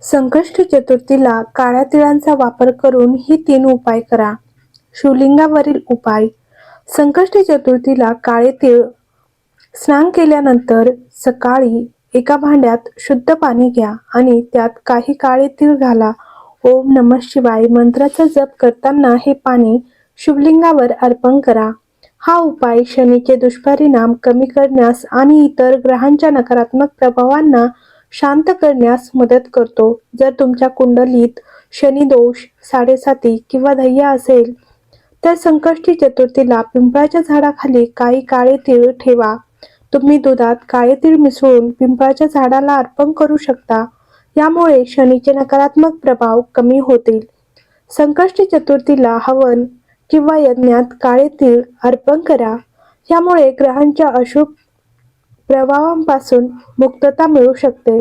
संकष्टी चतुर्थीला काळ्या तिळांचा वापर करून ही 3 उपाय करा. शिवलिंगावरील उपाय. संकष्टी चतुर्थीला काळे तीळ. स्नान केल्यानंतर सकाळी एका भांड्यात शुद्ध पाणी घ्या आणि त्यात काही काळे तीळ घाला. ओम नमः शिवाय मंत्राचा जप करताना हे पाणी शिवलिंगावर अर्पण करा. हा उपाय शनीचे दुष्परिणाम कमी करण्यास आणि इतर ग्रहांच्या नकारात्मक प्रभावांना शांत करण्यास मदत करतो. जर तुमच्या कुंडलीत शनी दोष, साडेसाती किंवा ध्येय असेल तर संकष्टी चतुर्थीला पिंपळाच्या झाडाखाली काही काळे तीळ ठेवा. तुम्ही दुधात काळे तीळ मिसळून पिंपळाच्या झाडाला अर्पण करू शकता. यामुळे शनीचे नकारात्मक प्रभाव कमी होतील. संकष्टी चतुर्थीला हवन किंवा यज्ञात काळे तीळ अर्पण करा. यामुळे ग्रहांच्या अशुभ प्रभावांपासून मुक्तता मिळू शकते.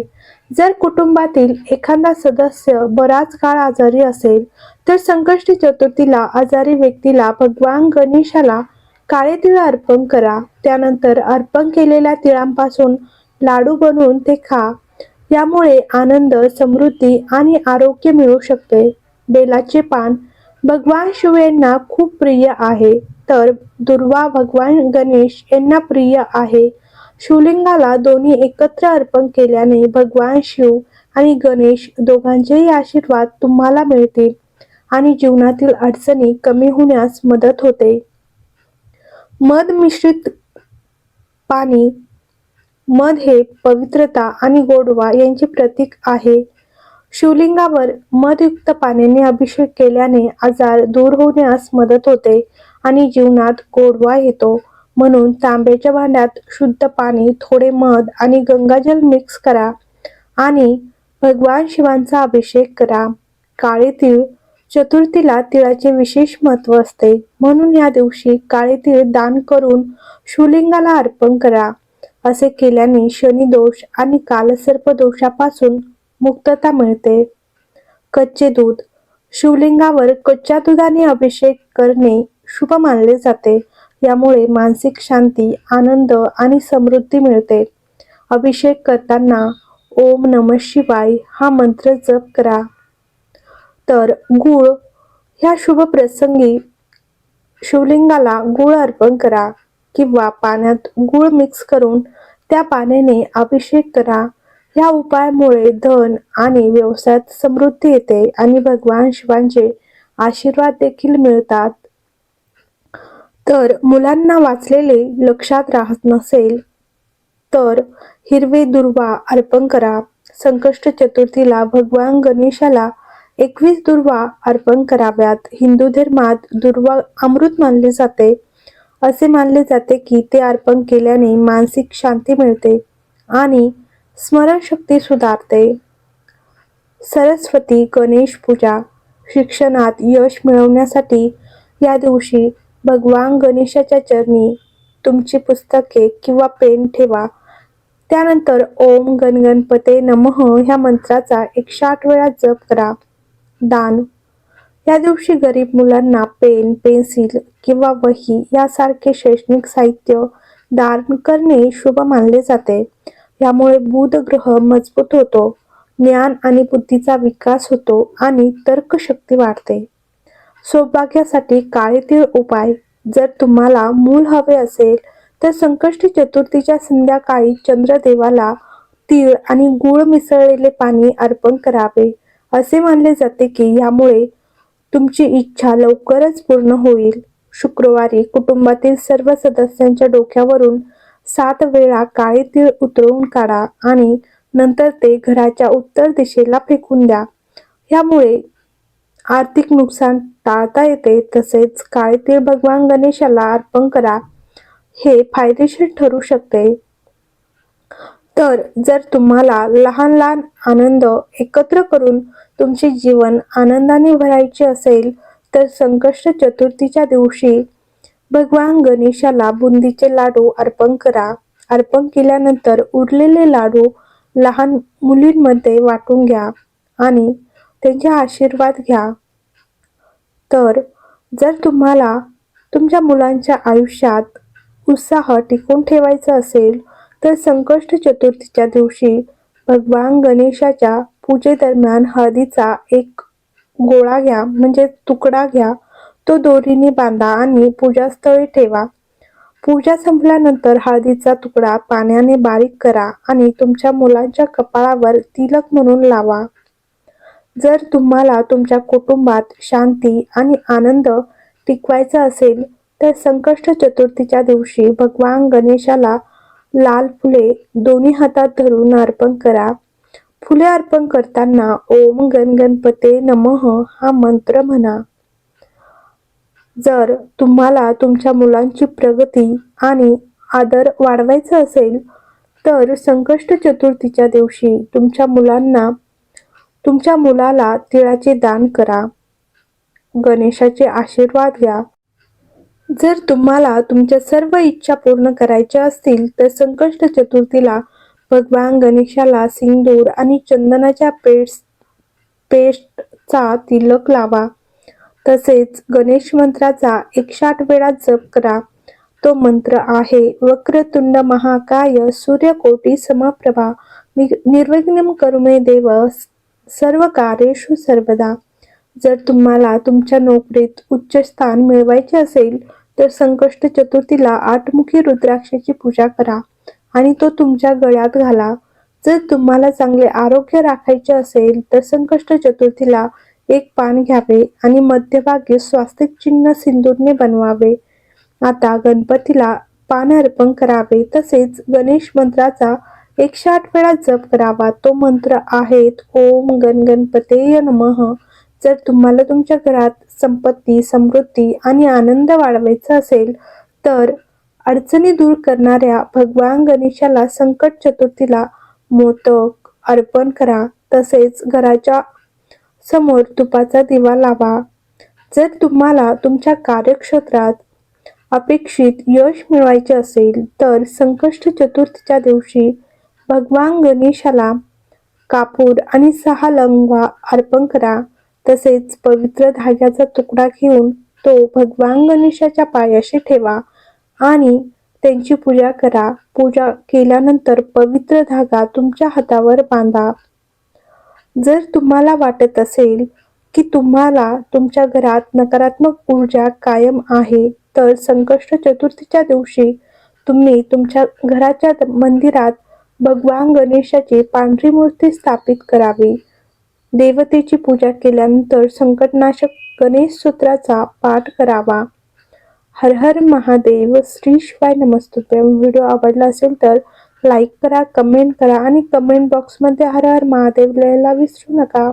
जर कुटुंबातील एखादा सदस्य बराच काळ आजारी असेल तर संकष्टी चतुर्थीला आजारी व्यक्तीला भगवान गणेशाला काळे तीळ अर्पण करा. त्यानंतर अर्पण केलेल्या तिळांपासून लाडू बनवून ते खा. यामुळे आनंद, समृद्धी आणि आरोग्य मिळू शकते. बेलाचे पान भगवान शिव यांना खूप प्रिय आहे, तर दुर्वा भगवान गणेश यांना प्रिय आहे. शिवलिंगाला दोन्ही एकत्र अर्पण केल्याने भगवान शिव आणि गणेश दोघांचेही आशीर्वाद तुम्हाला मिळतील आणि जीवनातील अडचणी कमी होण्यास मदत होते. मध मिश्रित पाणी. मध हे पवित्रता आणि गोडवा यांचे प्रतीक आहे. शिवलिंगावर मधयुक्त पाण्याने अभिषेक केल्याने आजार दूर होण्यास मदत होते आणि जीवनात गोडवा येतो. म्हणून तांब्याच्या भांड्यात शुद्ध पाणी, थोडे मध आणि गंगाजल मिक्स करा आणि भगवान शिवांचा अभिषेक करा. काळे तीळ. चतुर्थीला तिळाचे विशेष महत्त्व असते, म्हणून या दिवशी काळे तीळ दान करून शिवलिंगाला अर्पण करा. असे केल्याने शनी दोष आणि कालसर्प दोषापासून मुक्तता मिळते. कच्चे दूध. शिवलिंगावर कच्च्या दुधाने अभिषेक करणे शुभ मानले जाते. यामुळे मानसिक शांती, आनंद आणि समृद्धी मिळते. अभिषेक करताना ओम नमः शिवाय हा मंत्र जप करा. तर गूळ. ह्या शुभ प्रसंगी शिवलिंगाला गूळ अर्पण करा किंवा पाण्यात गूळ मिक्स करून त्या पाण्याने अभिषेक करा. या उपायामुळे धन आणि व्यवसायात समृद्धी येते आणि भगवान शिवांचे आशीर्वाद देखील मिळतात. तर मुलांना वाचलेले लक्षात राहत नसेल तर हिरवे दुर्वा अर्पण करा. संकष्ट चतुर्थीला भगवान गणेशाला 21 दुर्वा अर्पण कराव्यात. हिंदू धर्मात दुर्वा अमृत मानले जाते. असे मानले जाते की ते अर्पण केल्याने मानसिक शांती मिळते आणि स्मरणशक्ती सुधारते. सरस्वती गणेश पूजा. शिक्षणात यश मिळवण्यासाठी या दिवशी भगवान गणेशाच्या चरणी तुमची पुस्तके किंवा पेन ठेवा. त्यानंतर ओम गणगणपते नमः ह्या मंत्राचा 108 वेळा जप करा. दान. या दिवशी गरीब मुलांना पेन, पेन्सिल किंवा वही यासारखे शैक्षणिक साहित्य दान करणे शुभ मानले जाते. यामुळे बुध ग्रह मजबूत होतो, ज्ञान आणि बुद्धीचा विकास होतो आणि तर्कशक्ती वाढते. सौभाग्यासाठी काळे तीळ उपाय. जर तुम्हाला मूल हवे असेल तर संकष्टी चतुर्थीच्या संध्याकाळी चंद्रदेवाला तीळ आणि गूळ मिसळलेले पाणी अर्पण करावे. असे मानले जाते की यामुळे तुमची इच्छा लवकरच पूर्ण होईल. शुक्रवारी कुटुंबातील सर्व सदस्यांच्या डोक्यावरून 7 वेळा काळे तीळ उतरवून काढा आणि नंतर ते घराच्या उत्तर दिशेला फेकून द्या. यामुळे आर्थिक नुकसान टाळता येते. तसेच काळे तीळ भगवान गणेशाला अर्पण करा. हे फायदेशीर ठरू शकते. तर जर तुम्हाला लहान लहान आनंद एकत्र करून तुमचे जीवन आनंदाने भरायचे असेल तर संकष्ट चतुर्थीच्या दिवशी भगवान गणेशाला बुंदीचे लाडू अर्पण करा. अर्पण केल्यानंतर उरलेले लाडू लहान मुलींमध्ये वाटून घ्या आणि त्यांचे आशीर्वाद घ्या. तर जर तुम्हाला तुमच्या मुलांच्या आयुष्यात उत्साह टिकवून ठेवायचा असेल तर संकष्ट चतुर्थीच्या दिवशी भगवान गणेशाच्या पूजेदरम्यान हळदीचा एक गोळा घ्या म्हणजे तुकडा घ्या, तो दोरीने बांधा आणि पूजास्थळी ठेवा. पूजा संपल्यानंतर हळदीचा तुकडा पाण्याने बारीक करा आणि तुमच्या मुलांच्या कपाळावर तिलक म्हणून लावा. जर तुम्हाला तुमच्या कुटुंबात शांती आणि आनंद टिकवायचा असेल तर संकष्ट चतुर्थीच्या दिवशी भगवान गणेशाला लाल फुले दोन्ही हातात धरून अर्पण करा. फुले अर्पण करताना ओम गण गणपते नमः हा मंत्र म्हणा. जर तुम्हाला तुमच्या मुलांची प्रगती आणि आदर वाढवायचा असेल तर संकष्ट चतुर्थीच्या दिवशी तुमच्या मुलाला तिळाचे दान करा. गणेशाचे आशीर्वाद घ्या. जर तुम्हाला तुमच्या सर्व इच्छा पूर्ण करायच्या असतील तर संकष्ट चतुर्थीला भगवान गणेशाला सिंदूर आणि चंदनाच्या पेस्टचा तिलक लावा. तसेच गणेश मंत्राचा 108 वेळा जप करा. तो मंत्र आहे वक्रतुंड महाकाय सूर्यकोटी समप्रभा निर्विघ्नं कुरु मे देव सर्व कार्येषु सर्वदा. जर तुम्हाला तुमच्या नोकरीत उच्च स्थान मिळवायचे असेल तर संकष्ट चतुर्थीला 8मुखी रुद्राक्षाची पूजा करा आणि तो तुमच्या गळ्यात घाला. जर तुम्हाला चांगले आरोग्य राखायचे असेल तर संकष्ट चतुर्थीला एक पान घ्यावे आणि मध्यभागी स्वास्तिक चिन्ह सिंदूरने बनवावे. आता गणपतीला पान अर्पण करावे. तसेच गणेश मंत्राचा 108 वेळा जप करावा. तो मंत्र आहेत ओम गण गणपतेय नमः. जर तुम्हाला तुमच्या घरात संपत्ती, समृद्धी आणि आनंद वाढवायचा असेल तर अडचणी दूर करणाऱ्या भगवान गणेशाला संकट चतुर्थीला मोदक अर्पण करा. तसेच घराच्या समोर तुपाचा दिवा लावा. जर तुम्हाला तुमच्या कार्यक्षेत्रात अपेक्षित यश मिळवायचे असेल तर संकष्ट चतुर्थीच्या दिवशी भगवान गणेशाला कापूर आणि 6 लवंगा अर्पण करा. तसेच पवित्र धाग्याचा तुकडा घेऊन तो भगवान गणेशाच्या पायाशी ठेवा आणि त्यांची पूजा करा. पूजा केल्यानंतर पवित्र धागा तुमच्या हातावर बांधा. जर तुम्हाला वाटत असेल की तुम्हाला तुमच्या घरात नकारात्मक ऊर्जा कायम आहे तर संकष्ट चतुर्थीच्या दिवशी तुम्ही तुमच्या घराच्या मंदिरात भगवान गणेशाची पांढरी मूर्ती स्थापित करावी. देवतेची पूजा केल्यानंतर संकटनाशक गणेश स्तोत्राचा पाठ करावा. हर हर महादेव. श्री शिवाय नमस्तुभ्यं. व्हिडिओ आवडला असेल तर लाईक करा, कमेंट करा आणि कमेंट बॉक्समध्ये हर हर महादेव लिहायला विसरू नका.